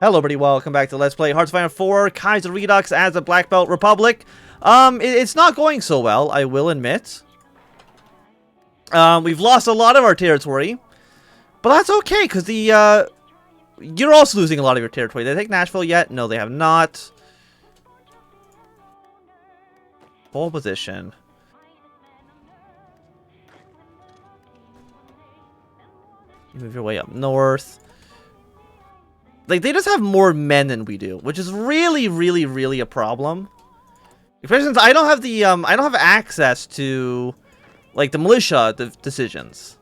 Hello everybody, welcome back to Let's Play Hearts of Iron 4 Kaiserredux as a Black Belt Republic. It's not going so well, I will admit. We've lost a lot of our territory, but that's okay, because you're also losing a lot of your territory. Did they take Nashville yet? No, they have not. Pole position. You move your way up north. Like, they just have more men than we do, which is really a problem. Especially since I don't have the, I don't have access to, like, the militia decisions.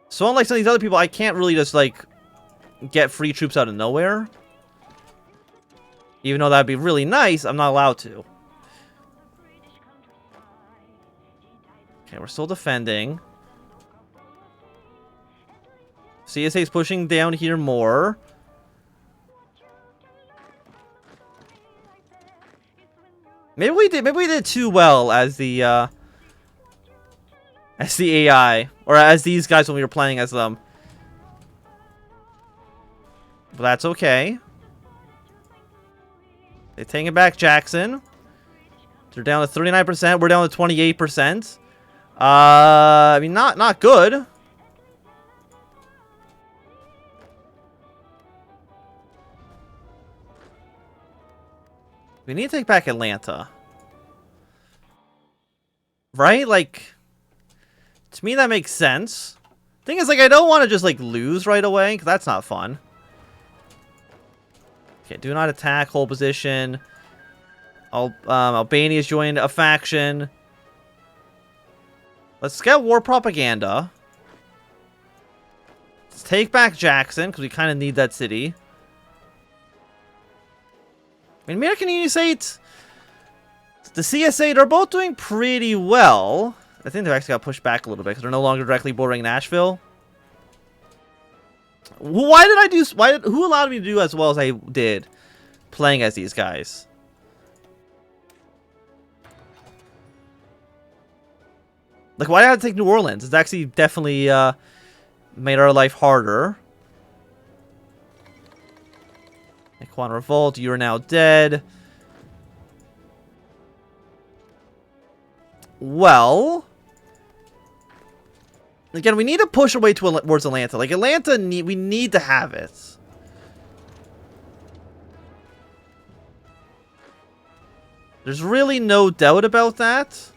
So unlike some of these other people, I can't really just, like, get free troops out of nowhere. Even though that'd be really nice, I'm not allowed to. Okay, we're still defending. CSA is pushing down here more. Maybe we did too well as the AI, or as these guys when we were playing as them. But that's okay. They're taking back Jackson. They're down to 39%. We're down to 28%. I mean, not good. We need to take back Atlanta. Right? Like, to me that makes sense. Thing is, like, I don't want to just, like, lose right away, because that's not fun. Okay, do not attack, hold position. Albania's joined a faction. Let's get war propaganda. Let's take back Jackson, because we kind of need that city. I mean, American Union States, the CSA, they're both doing pretty well. I think they've actually got pushed back a little bit because they're no longer directly bordering Nashville. Why did I do? Who allowed me to do as well as I did, playing as these guys? Like, why did I have to take New Orleans? It's actually definitely made our life harder. Quam Revolt, you are now dead. Well, again, we need to push away towards Atlanta. Like, Atlanta, we need to have it. There's really no doubt about that.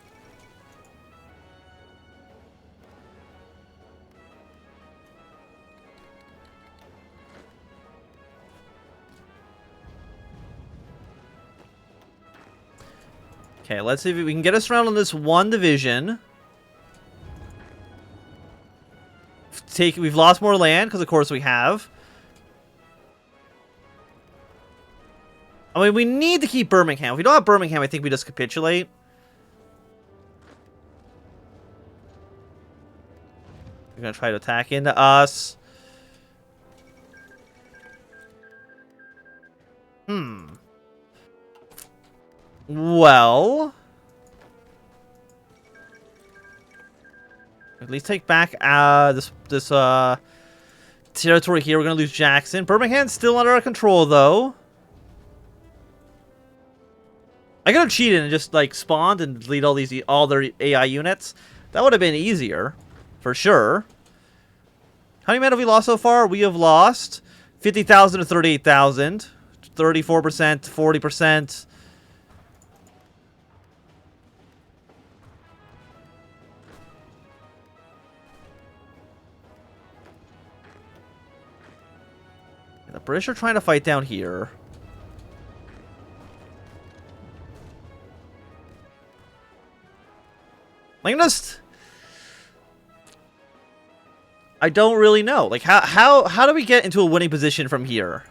Okay, let's see if we can get us around on this one division. We've lost more land, because of course we have. I mean, we need to keep Birmingham. If we don't have Birmingham, I think we just capitulate. They're going to try to attack into us. Well, at least take back this territory here. We're gonna lose Jackson. Birmingham's still under our control, though. I could have cheated and just like spawned and delete all their AI units. That would have been easier, for sure. How many men have we lost so far? We have lost 50,000 to 38,000, 34%, 40%. The British are trying to fight down here. Like, I don't really know. Like, how do we get into a winning position from here?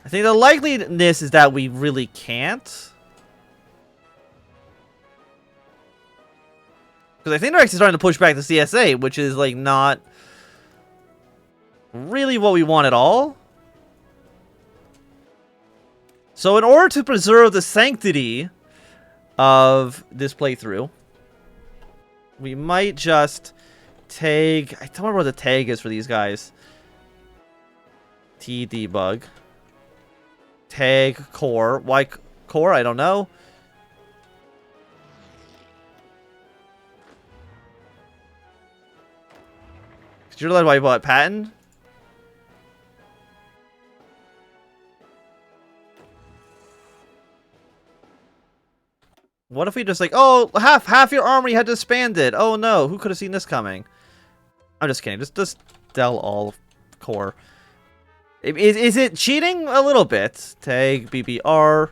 I think the likeliness is that we really can't. Because I think they're actually starting to push back the CSA, which is, like, not really what we want at all. So in order to preserve the sanctity of this playthrough, we might just take... I don't remember what the tag is for these guys. T debug. Tag core. Why core? I don't know. You're led by what? Patent? What if we just like, oh, half your army had disbanded. Oh no, who could have seen this coming? I'm just kidding. Just del all core. Is it cheating a little bit? Tag BBR.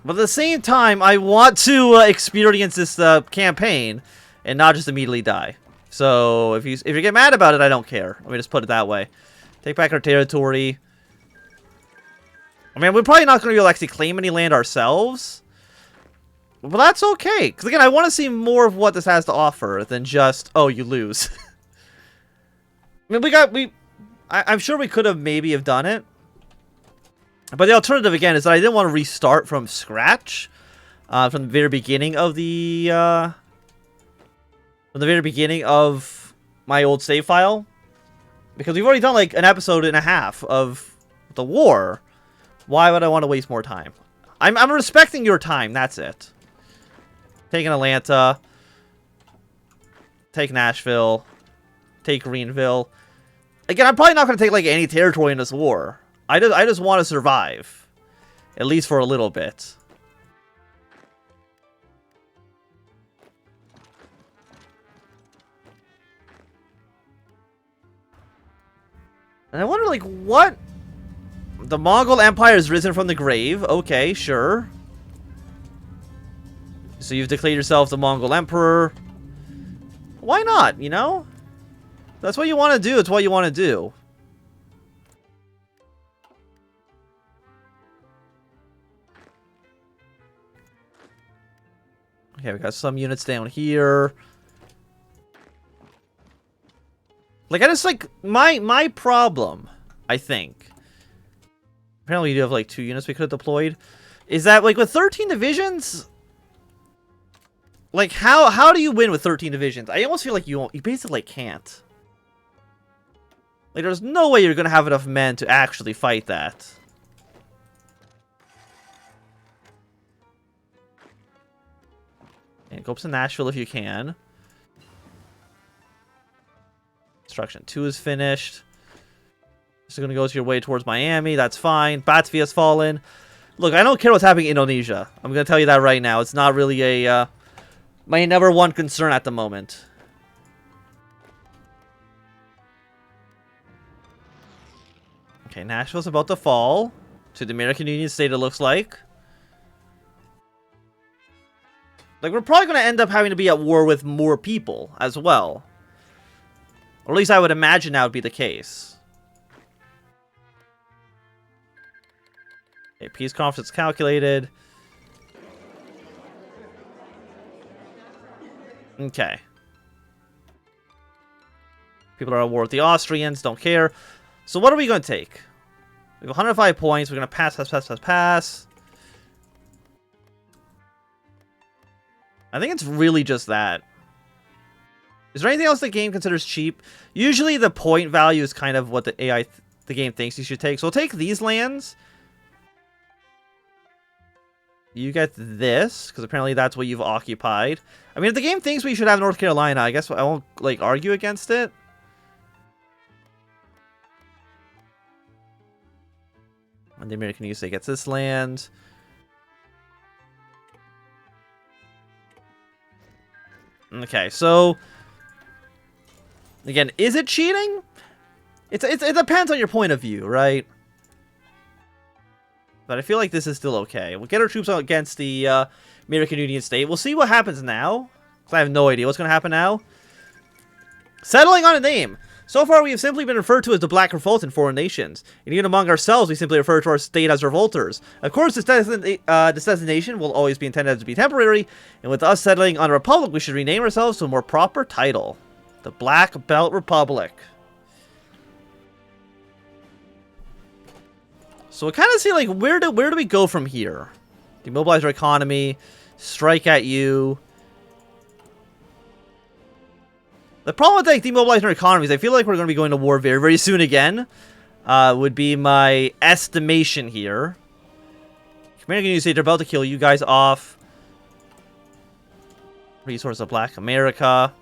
But at the same time, I want to experience this campaign and not just immediately die. So if you get mad about it, I don't care. Let me just put it that way. Take back our territory. I mean, we're probably not going to be able to actually claim any land ourselves. But that's okay. Because again, I want to see more of what this has to offer than just, oh, you lose. I mean, I'm sure we could have maybe have done it. But the alternative, again, is that I didn't want to restart from scratch. From the very beginning of the... from the very beginning of my old save file. Because we've already done like an episode and a half of the war. Why would I want to waste more time? I'm respecting your time, that's it. Taking Atlanta. Take Nashville. Take Greenville. Again, I'm probably not going to take like any territory in this war. I just want to survive. At least for a little bit. And I wonder, like, what? The Mongol Empire has risen from the grave. Okay, sure. So you've declared yourself the Mongol Emperor. Why not, you know? That's what you want to do. It's what you want to do. Okay, we got some units down here. Like, I just, like, my problem, I think, apparently you do have, like, 2 units we could have deployed, is that, like, with 13 divisions, like, how do you win with 13 divisions? I almost feel like you basically can't. Like, there's no way you're going to have enough men to actually fight that. And go up to Nashville if you can. Construction 2 is finished. Just gonna go your way towards Miami. That's fine. Batavia has fallen. Look, I don't care what's happening in Indonesia. I'm gonna tell you that right now. It's not really a my number one concern at the moment. Okay, Nashville's about to fall to the American Union state. It looks like. Like, we're probably gonna end up having to be at war with more people as well. Or at least I would imagine that would be the case. Okay, peace conference calculated. Okay. People are at war with the Austrians, don't care. So what are we going to take? We have 105 points, we're going to pass. I think it's really just that. Is there anything else the game considers cheap? Usually the point value is kind of what the game thinks you should take. So we'll take these lands. You get this, because apparently that's what you've occupied. I mean, if the game thinks we should have North Carolina, I guess I won't, like, argue against it. And the American USA gets this land. Okay, so... Again, is it cheating? It depends on your point of view, right? But I feel like this is still okay. We'll get our troops out against the American Union state. We'll see what happens now. Because I have no idea what's going to happen now. Settling on a name. So far, we have simply been referred to as the Black Revolt in foreign nations. And even among ourselves, we simply refer to our state as revolters. Of course, this designation will always be intended to be temporary. And with us settling on a republic, we should rename ourselves to a more proper title. The Black Belt Republic. So we kind of see, like, where do we go from here? Demobilize our economy. Strike at you. The problem with, like, demobilizing our economy is I feel like we're going to be going to war very, very soon again. would be my estimation here. American United States are about to kill you guys off. Resource of Black America.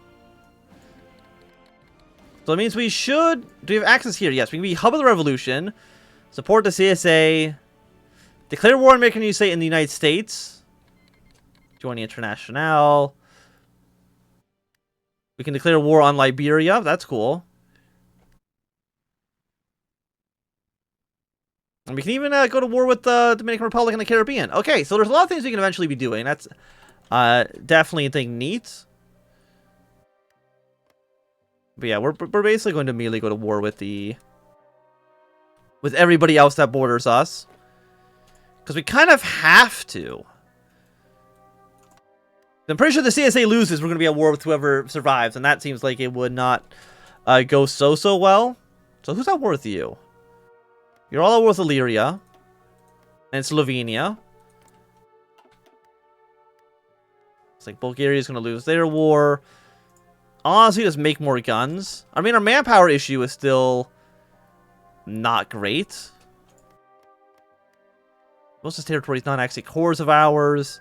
So it means we should... Do we have access here? Yes, we can be Hub of the Revolution. Support the CSA. Declare war on American United States in the United States. Join the International. We can declare war on Liberia. That's cool. And we can even go to war with the Dominican Republic and the Caribbean. Okay, so there's a lot of things we can eventually be doing. That's definitely a thing neat. But yeah, we're basically going to immediately go to war with everybody else that borders us. Because we kind of have to. I'm pretty sure the CSA loses, we're going to be at war with whoever survives. And that seems like it would not go so well. So who's at war with you? You're all at war with Illyria. And Slovenia. It's like Bulgaria's going to lose their war. Honestly, just make more guns. I mean, our manpower issue is still not great. Most of this territory is not actually cores of ours.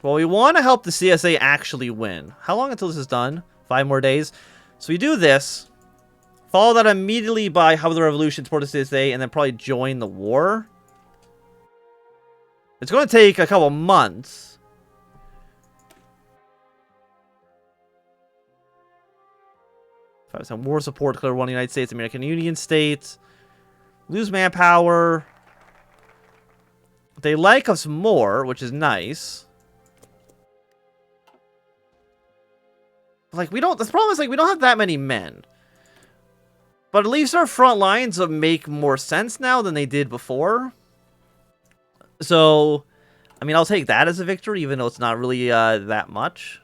Well, we want to help the CSA actually win. How long until this is done? 5 more days. So we do this. Follow that immediately by Hub of the Revolution, support the CSA, and then probably join the war. It's going to take a couple months. Some war support, declare one United States, American Union States. Lose manpower. They like us more, which is nice. Like, we don't... The problem is, like, we don't have that many men. But at least our front lines make more sense now than they did before. So, I mean, I'll take that as a victory, even though it's not really that much.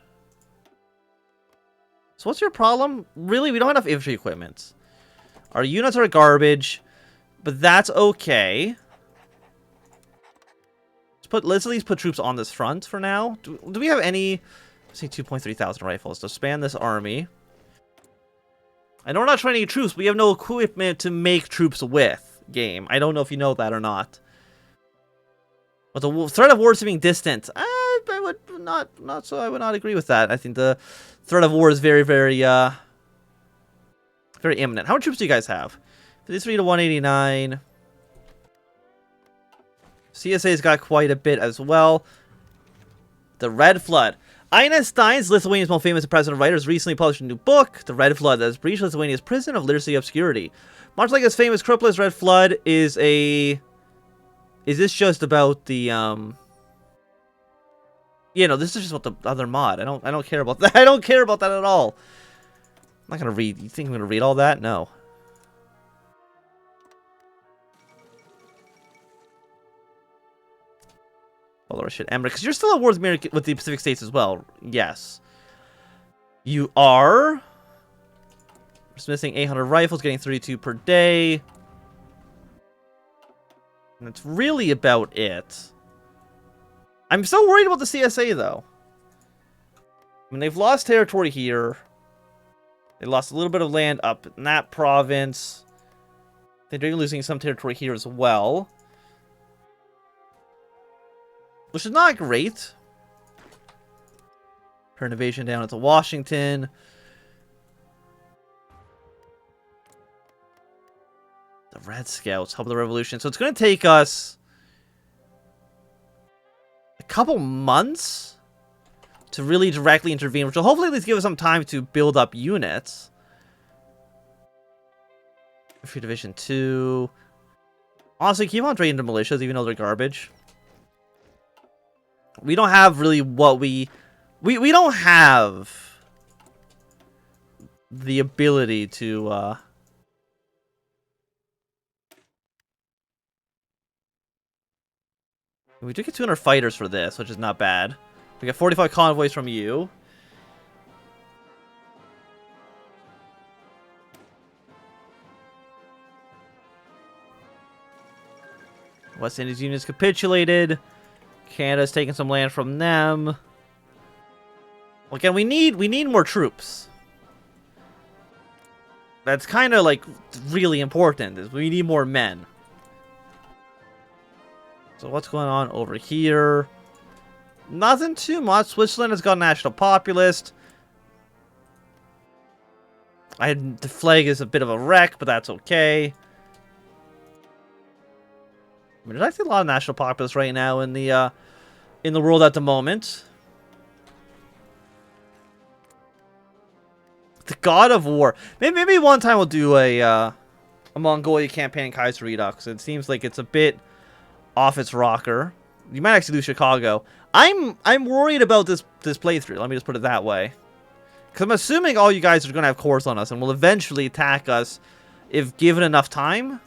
So what's your problem? Really, we don't have enough infantry equipment. Our units are garbage, but that's okay. Let's at least put troops on this front for now. Do we have any... Let's say 2.3 thousand rifles to span this army. I know we're not training troops, but we have no equipment to make troops with, game. I don't know if you know that or not. But the threat of war seeming distant. I would not I would not agree with that. I think the threat of war is very, very, very imminent. How many troops do you guys have? 53 to 189. CSA's got quite a bit as well. The Red Flood. Ina Stein's, Lithuania's most famous and president writer, has recently published a new book, The Red Flood, that has breached Lithuania's prison of literacy obscurity. Much like his famous Cropolis, Red Flood is a... Is this just about the, Yeah, no, this is just about the other mod. I don't care about that. I don't care about that at all. I'm not gonna read... You think I'm gonna read all that? No. Well, shit, Ember, because you're still at war with the Pacific States as well. Yes. You are. Just missing 800 rifles, getting 32 per day. And that's really about it. I'm still worried about the CSA, though. I mean, they've lost territory here. They lost a little bit of land up in that province. They're losing some territory here as well. Which is not great. Turn invasion down into Washington. The Red Scouts, Hub of the Revolution. So it's going to take us a couple months to really directly intervene, which will hopefully at least give us some time to build up units. Free Division 2. Honestly, keep on draining the militias, even though they're garbage. We don't have really what we don't have the ability to we do get 200 fighters for this, which is not bad. We got 45 convoys from you. West Indies units capitulated. Canada's taking some land from them. Well, again, we need more troops. That's kind of like really important. Is we need more men. So what's going on over here? Nothing too much. Switzerland has got a national populist. The flag is a bit of a wreck, but that's okay. I mean, there's actually a lot of national populists right now in the world at the moment. The God of War. Maybe one time we'll do a Mongolia campaign in Kaiserredux. It seems like it's a bit off its rocker. You might actually do Chicago. I'm worried about this playthrough. Let me just put it that way. Because I'm assuming all you guys are going to have cores on us and will eventually attack us if given enough time.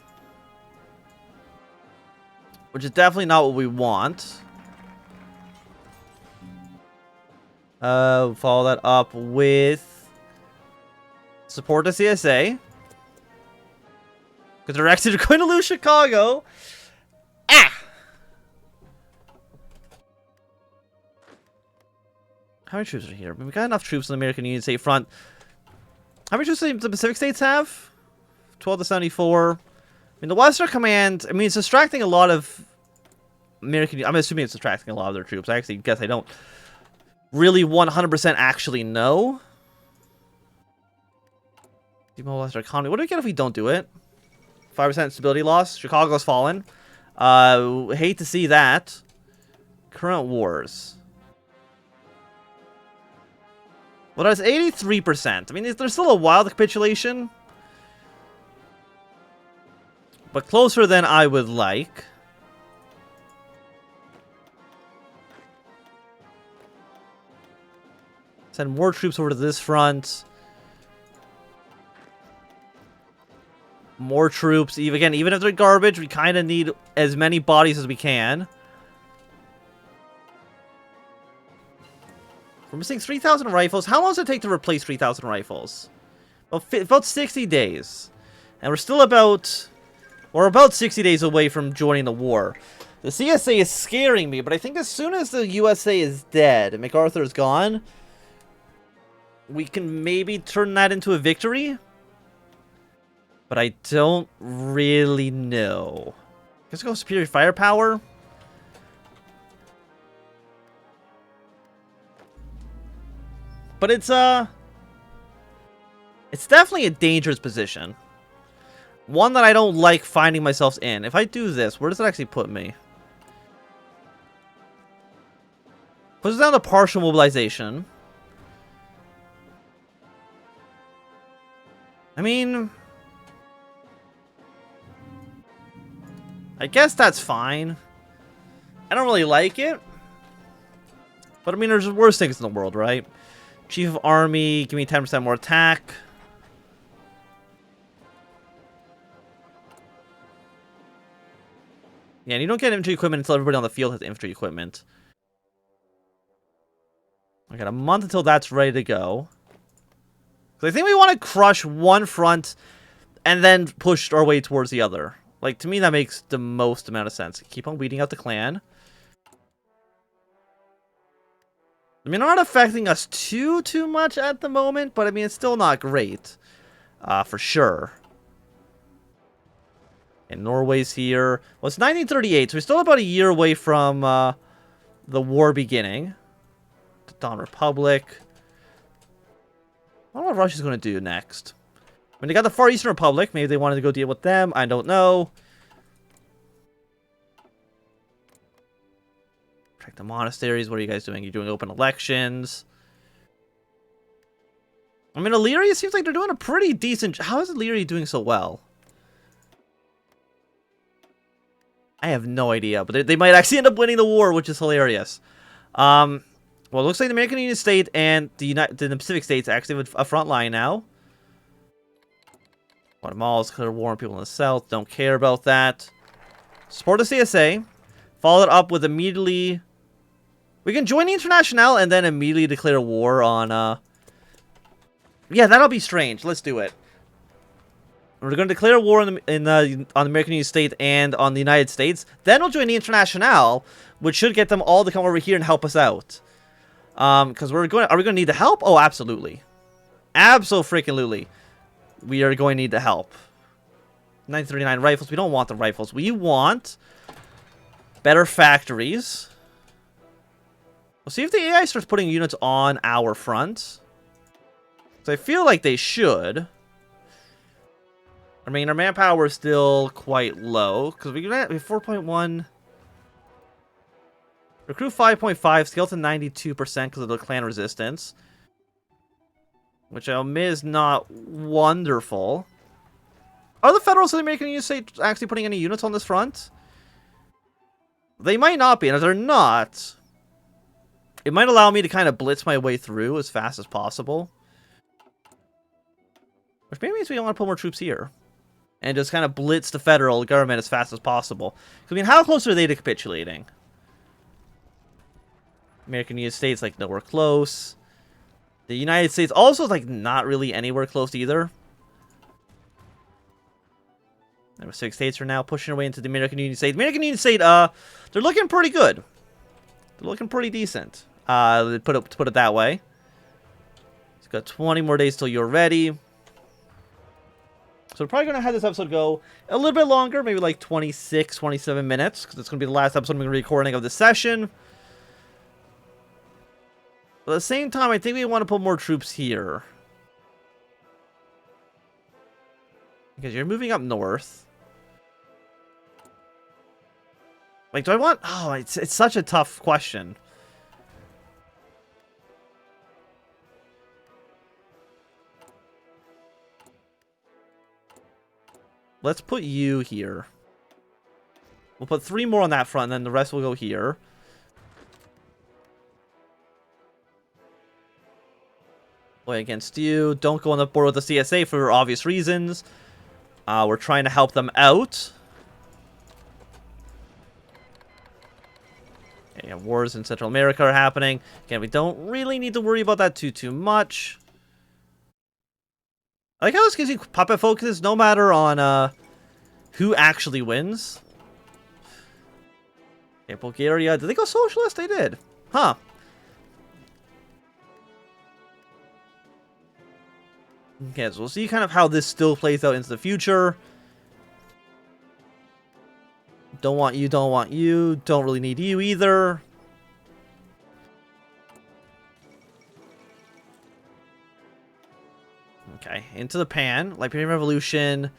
Which is definitely not what we want. Follow that up with support the CSA. Because they're actually going to lose Chicago. Ah! How many troops are here? I mean, we got enough troops on the American Union State front. How many troops do the Pacific states have? 12 to 74. I mean, the Western Command, I mean, it's distracting a lot of American... I'm assuming it's distracting a lot of their troops. I actually guess I don't really 100% actually know. Demobilize our economy. What do we get if we don't do it? 5% stability loss. Chicago's fallen. Hate to see that. Current wars. Well, that's 83%. I mean, there's still a while to capitulation. But closer than I would like. Send more troops over to this front. More troops. Even if they're garbage, we kind of need as many bodies as we can. We're missing 3,000 rifles. How long does it take to replace 3,000 rifles? About 60 days. And we're still about 60 days away from joining the war. The CSA is scaring me, but I think as soon as the USA is dead and MacArthur is gone, we can maybe turn that into a victory. But I don't really know. Let's go superior firepower. But it's definitely a dangerous position. One that I don't like finding myself in. If I do this, where does it actually put me? Puts us down to partial mobilization. I mean, I guess that's fine. I don't really like it. But I mean, there's worse things in the world, right? Chief of Army, give me 10% more attack. Yeah, and you don't get infantry equipment until everybody on the field has infantry equipment. I got a month until that's ready to go. So I think we want to crush one front and then push our way towards the other. Like, to me, that makes the most amount of sense. Keep on weeding out the clan. I mean, not affecting us too much at the moment, but I mean, it's still not great. For sure. And Norway's here. Well, it's 1938, so we're still about a year away from the war beginning. The Don Republic. I don't know what Russia's going to do next. I mean, they got the Far Eastern Republic. Maybe they wanted to go deal with them. I don't know. Protect the monasteries. What are you guys doing? You're doing open elections. I mean, Illyria seems like they're doing a pretty decent... How is Illyria doing so well? I have no idea, but they might actually end up winning the war, which is hilarious. Well, it looks like the American Union State and the Pacific States actually have a front line now. Guatemala's clear war on people in the south. Don't care about that. Support the CSA. Follow it up with immediately... We can join the Internationale and then immediately declare war on... Yeah, that'll be strange. Let's do it. We're going to declare war on the American Union State and on the United States. Then we'll join the Internationale, which should get them all to come over here and help us out. Because are we going to need the help? Oh, absolutely. Abso-freaking-lutely. we are going to need the help. 939 rifles. We don't want the rifles. We want better factories. We'll see if the AI starts putting units on our front. So I feel like they should. I mean, our manpower is still quite low. Because we have 4.1. Recruit 5.5. Scale to 92% because of the clan resistance. Which I'll admit is not wonderful. Are the Federals of the American Union States actually putting any units on this front? They might not be, and if they're not, it might allow me to kind of blitz my way through as fast as possible. Which maybe means we don't want to put more troops here. And just kind of blitz the federal government as fast as possible. I mean, how close are they to capitulating? American United States, like, nowhere close. The United States also is, like, not really anywhere close either. There were 6 states are now pushing their way into the American Union State. American Union State, they're looking pretty good. They're looking pretty decent. To put it that way. It's got 20 more days till you're ready. So we're probably going to have this episode go a little bit longer, maybe like 26, 27 minutes, because it's going to be the last episode I'm going to be recording of this session. But at the same time, I think we want to put more troops here. Because you're moving up north. Like, do I want... Oh, it's such a tough question. Let's put you here. We'll put 3 more on that front, and then the rest will go here. Play against you. Don't go on the board with the CSA for obvious reasons. We're trying to help them out. Okay, wars in Central America are happening. Again, we don't really need to worry about that too much. I like how this gives you puppet focus no matter on who actually wins. Okay, Bulgaria. Did they go socialist? They did. Huh. Okay, so we'll see kind of how this still plays out into the future. Don't want you, don't want you. Don't really need you either. Okay, into the pan. Liberian Revolution.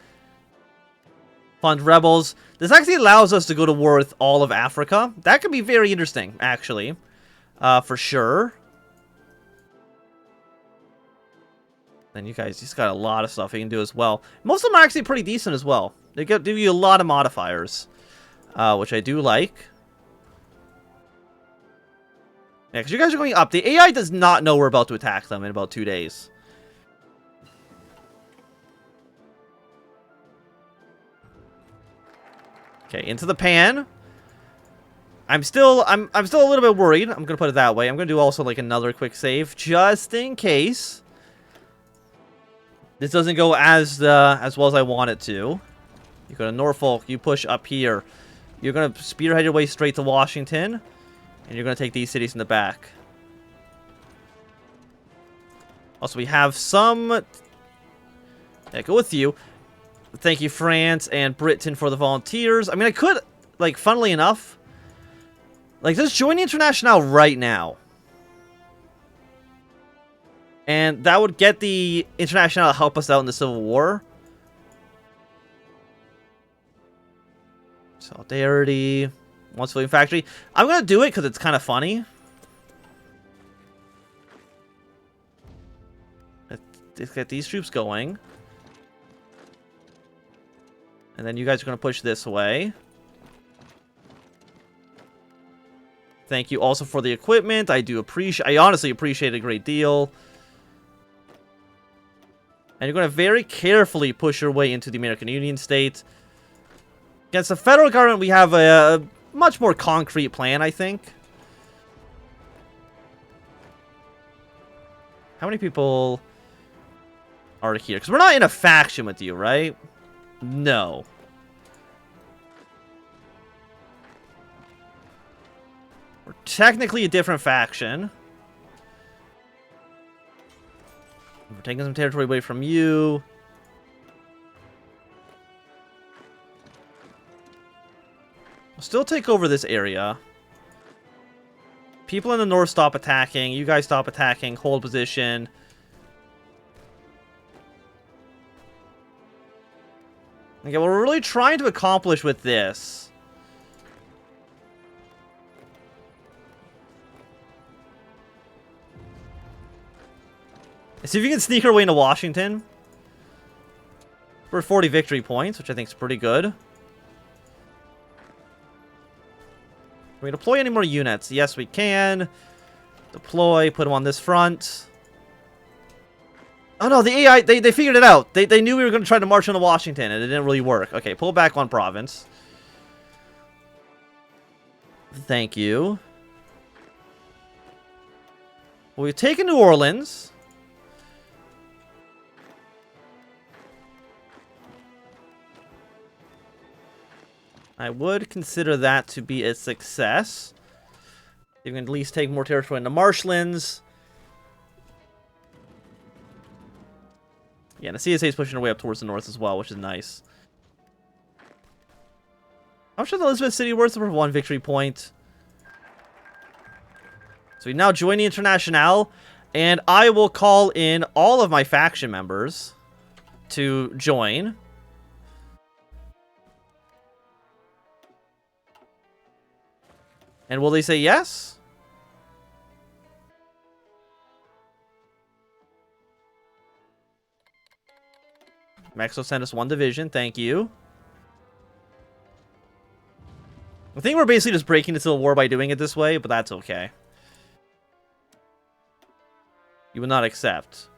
Fund rebels. This actually allows us to go to war with all of Africa. That could be very interesting, actually. For sure. Then you guys just got a lot of stuff you can do as well. Most of them are actually pretty decent as well. They give you a lot of modifiers. Which I do like. Yeah, because you guys are going up. The AI does not know we're about to attack them in about 2 days. Okay, into the pan. I'm still a little bit worried. I'm gonna put it that way. I'm gonna do also like another quick save just in case this doesn't go as well as I want it to. You go to Norfolk. You push up here. You're going to spearhead your way straight to Washington. And you're going to take these cities in the back. Also, we have some... Yeah, go with you. Thank you, France and Britain, for the volunteers. I mean, I could, like, funnily enough... Like, just join the International right now. And that would get the International to help us out in the Civil War. Solidarity. One civilian factory. I'm going to do it because it's kind of funny. Let's get these troops going. And then you guys are going to push this way. Thank you also for the equipment. I honestly appreciate it a great deal. And you're going to very carefully push your way into the American Union State. Against the federal government, we have a much more concrete plan, I think. How many people are here? Because we're not in a faction with you, right? No. We're technically a different faction. We're taking some territory away from you. We'll still take over this area. People in the north stop attacking. You guys stop attacking. Hold position. Okay, what we're really trying to accomplish with this is see if you can sneak our way into Washington. We're at 40 victory points, which I think is pretty good. Can we deploy any more units? Yes, we can. Deploy, put them on this front. Oh no, the AI, they figured it out. They knew we were going to try to march into Washington, and it didn't really work. Okay, pull back one province. Thank you. Well, we've taken New Orleans. I would consider that to be a success. You can at least take more territory in the marshlands. Yeah, and the CSA is pushing their way up towards the north as well, which is nice. How much is Elizabeth City worth for 1 victory point? So we now join the Internationale, and I will call in all of my faction members to join. And will they say yes? Mexico sent us 1 division. Thank you. I think we're basically just breaking the Civil War by doing it this way, but that's okay. You will not accept.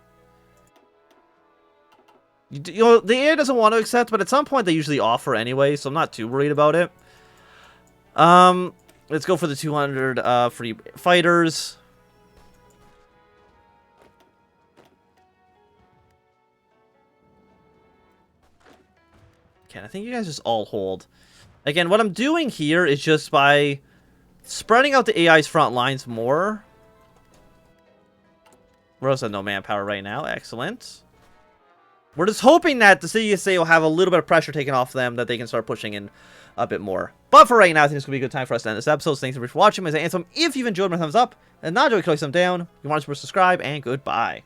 You know, the AI doesn't want to accept, but at some point they usually offer anyway, so I'm not too worried about it. Let's go for the 200 free fighters. Okay, I think you guys just all hold. Again, what I'm doing here is just by spreading out the AI's front lines more. We're also no manpower right now. Excellent. We're just hoping that the CSA will have a little bit of pressure taken off them, that they can start pushing in a bit more. But for right now, I think it's going to be a good time for us to end this episode. So thanks so much for watching. If you've enjoyed, my thumbs up. And not enjoyed, click some down. If you want to subscribe, and goodbye.